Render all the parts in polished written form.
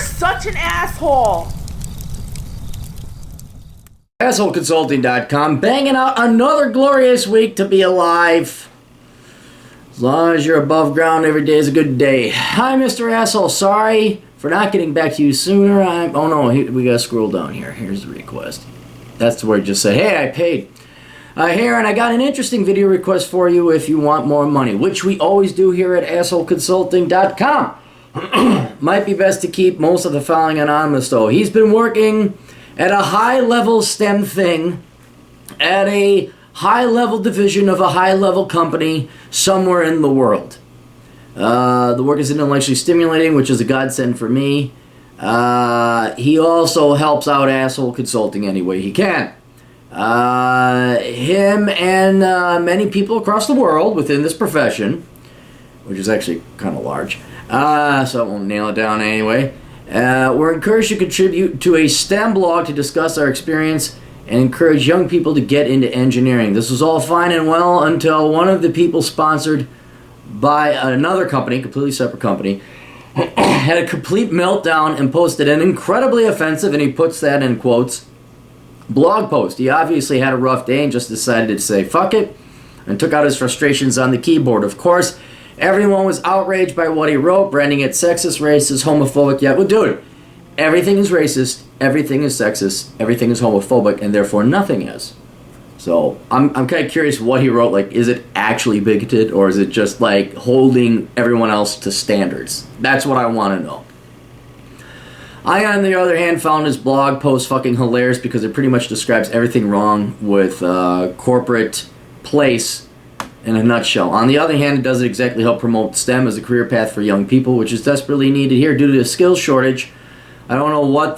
such an asshole. AssholeConsulting.com, banging out another glorious week to be alive. As long as you're above ground, every day is a good day. Hi, Mr. Asshole. Sorry for not getting back to you sooner. Oh no, we gotta scroll down here. Here's the request. That's where it just said, hey, I paid. Here, and I got an interesting video request for you if you want more money, which we always do here at AssholeConsulting.com. Might be best to keep most of the following anonymous, though. He's been working at a high-level STEM thing at a high-level division of a high-level company somewhere in the world. The work is intellectually stimulating, which is a godsend for me. He also helps out Asshole Consulting any way he can. Him and many people across the world within this profession, which is actually kind of large, so I won't nail it down anyway. We're encouraged to contribute to a STEM blog to discuss our experience and encourage young people to get into engineering. This was all fine and well until one of the people sponsored by another company, completely separate company, had a complete meltdown and posted an incredibly offensive, and he puts that in quotes, blog post. He obviously had a rough day and just decided to say fuck it and took out his frustrations on the keyboard. Of course, everyone was outraged by what he wrote, branding it sexist, racist, homophobic. Yeah, well, dude, everything is racist, everything is sexist, everything is homophobic, and therefore nothing is. So I'm kind of curious what he wrote. Like, is it actually bigoted, or is it just like holding everyone else to standards? That's what I want to know. I, on the other hand, found his blog post fucking hilarious because it pretty much describes everything wrong with corporate place in a nutshell. On the other hand, it doesn't exactly help promote STEM as a career path for young people, which is desperately needed here due to the skills shortage. I don't know what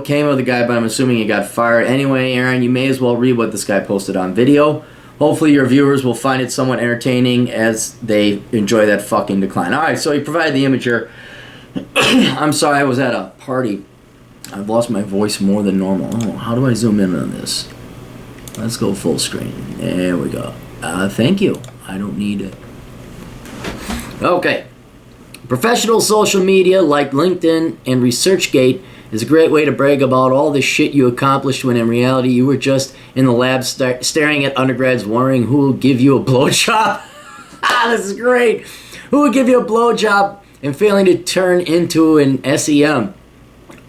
came of the guy, but I'm assuming he got fired. Anyway, Aaron, you may as well read what this guy posted on video. Hopefully your viewers will find it somewhat entertaining as they enjoy that fucking decline. Alright, so he provided the image here. I'm sorry, I was at a party. I've lost my voice more than normal. Oh, how do I zoom in on this? Let's go full screen. There we go. Thank you. I don't need it. Okay. Professional social media like LinkedIn and ResearchGate is a great way to brag about all the shit you accomplished when in reality you were just in the lab staring at undergrads wondering who will give you a blowjob. This is great. Who will give you a blowjob and failing to turn into an SEM.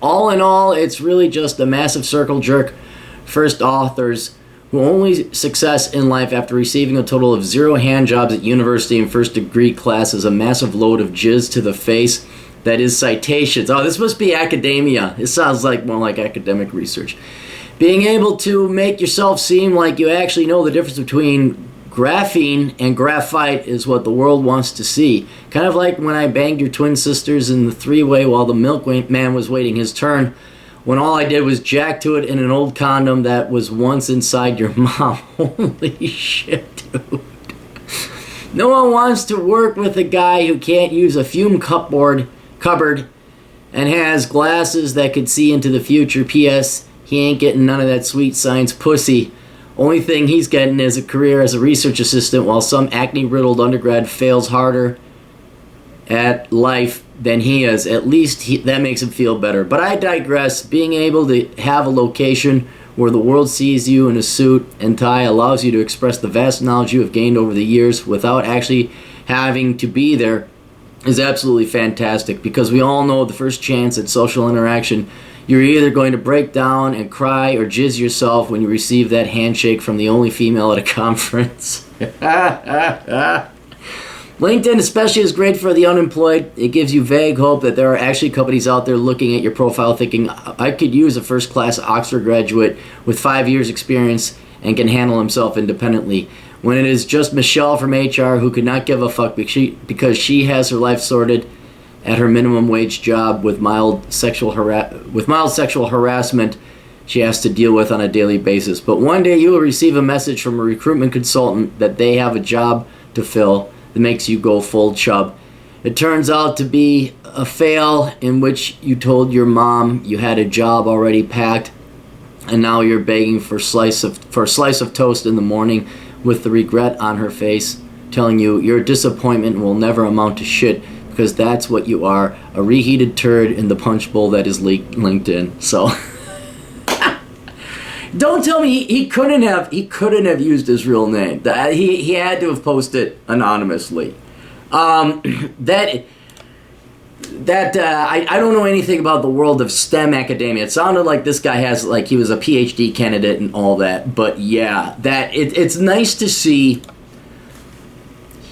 All in all, it's really just a massive circle jerk. First authors who only success in life after receiving a total of 0 hand jobs at university and first degree classes, a massive load of jizz to the face that is citations. Oh, this must be academia. This sounds like more like academic research. Being able to make yourself seem like you actually know the difference between graphene and graphite is what the world wants to see. Kind of like when I banged your twin sisters in the three-way while the milkman was waiting his turn, when all I did was jack to it in an old condom that was once inside your mom. Holy shit, dude. No one wants to work with a guy who can't use a fume cupboard and has glasses that could see into the future. P.S. He ain't getting none of that sweet science pussy. Only thing he's getting is a career as a research assistant while some acne-riddled undergrad fails harder at life than he is. At least that makes him feel better. But I digress. Being able to have a location where the world sees you in a suit and tie allows you to express the vast knowledge you have gained over the years without actually having to be there is absolutely fantastic, because we all know the first chance at social interaction, you're either going to break down and cry or jizz yourself when you receive that handshake from the only female at a conference. LinkedIn especially is great for the unemployed. It gives you vague hope that there are actually companies out there looking at your profile thinking, I could use a first-class Oxford graduate with 5 years experience and can handle himself independently. When it is just Michelle from HR who could not give a fuck because she has her life sorted at her minimum wage job with mild sexual harassment she has to deal with on a daily basis. But one day you will receive a message from a recruitment consultant that they have a job to fill that makes you go full chub. It turns out to be a fail in which you told your mom you had a job already packed, and now you're begging for a slice of toast in the morning with the regret on her face, telling you your disappointment will never amount to shit because that's what you are, a reheated turd in the punch bowl that is LinkedIn. So don't tell me he couldn't have used his real name. He had to have posted anonymously. I don't know anything about the world of STEM academia. It sounded like this guy he was a PhD candidate and all that. But yeah, it's nice to see.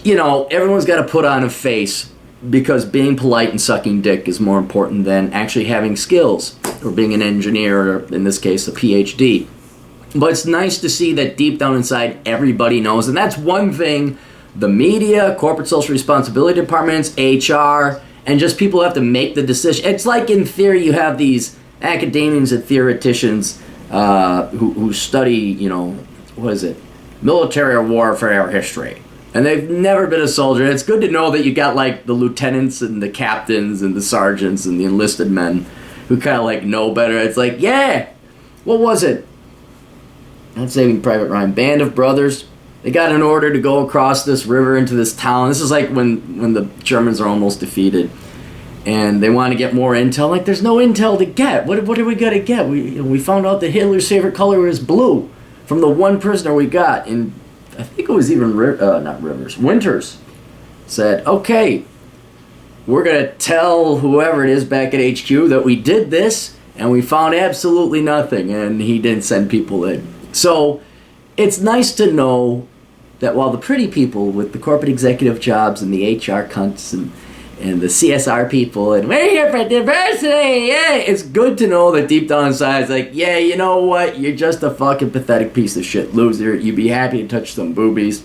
Everyone's got to put on a face because being polite and sucking dick is more important than actually having skills or being an engineer or, in this case, a PhD. But it's nice to see that deep down inside everybody knows. And that's one thing the media, corporate social responsibility departments, HR, and just people have to make the decision. It's like in theory you have these academians and theoreticians who study, military or warfare history. And they've never been a soldier. It's good to know that you got the lieutenants and the captains and the sergeants and the enlisted men who kind of know better. It's what was it? Not Saving Private Ryan. Band of Brothers. They got an order to go across this river into this town. This is when the Germans are almost defeated. And they want to get more intel. There's no intel to get. What are we going to get? We found out that Hitler's favorite color was blue from the one prisoner we got. And I think it was even, Winters said, okay, we're going to tell whoever it is back at HQ that we did this and we found absolutely nothing. And he didn't send people in. So it's nice to know that while the pretty people with the corporate executive jobs and the HR cunts and the CSR people and we're here for diversity, yeah, it's good to know that deep down inside it's yeah, you know what, you're just a fucking pathetic piece of shit loser. You'd be happy to touch some boobies.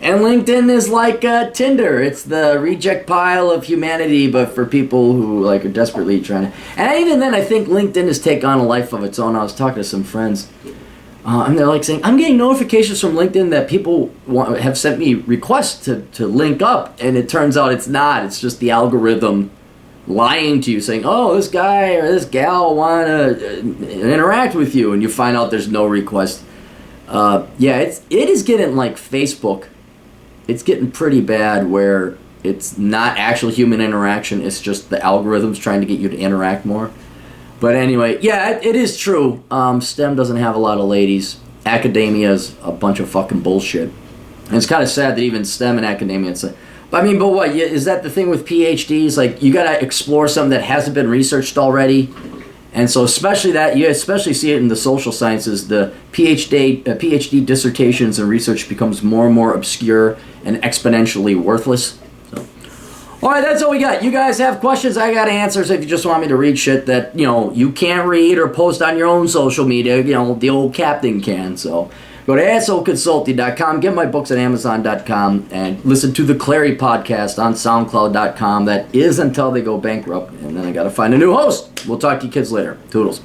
And LinkedIn is like Tinder. It's the reject pile of humanity, but for people who are desperately trying to. And even then, I think LinkedIn has taken on a life of its own. I was talking to some friends. And they're saying, I'm getting notifications from LinkedIn that people have sent me requests to link up, and it turns out it's not. It's just the algorithm lying to you, saying, oh, this guy or this gal want to interact with you, and you find out there's no request. It is getting like Facebook. It's getting pretty bad where it's not actual human interaction. It's just the algorithms trying to get you to interact more. But anyway, yeah, it is true. STEM doesn't have a lot of ladies. Academia's a bunch of fucking bullshit. And it's kind of sad that even STEM and academia, but what? Is that the thing with PhDs? You got to explore something that hasn't been researched already. And so especially that, you especially see it in the social sciences, the PhD dissertations and research becomes more and more obscure and exponentially worthless. All right, that's all we got. You guys have questions, I got answers. If you just want me to read shit that, you can't read or post on your own social media, the old captain can. So go to assholeconsulting.com, get my books at amazon.com, and listen to the Clary podcast on soundcloud.com. That is until they go bankrupt, and then I got to find a new host. We'll talk to you kids later. Toodles.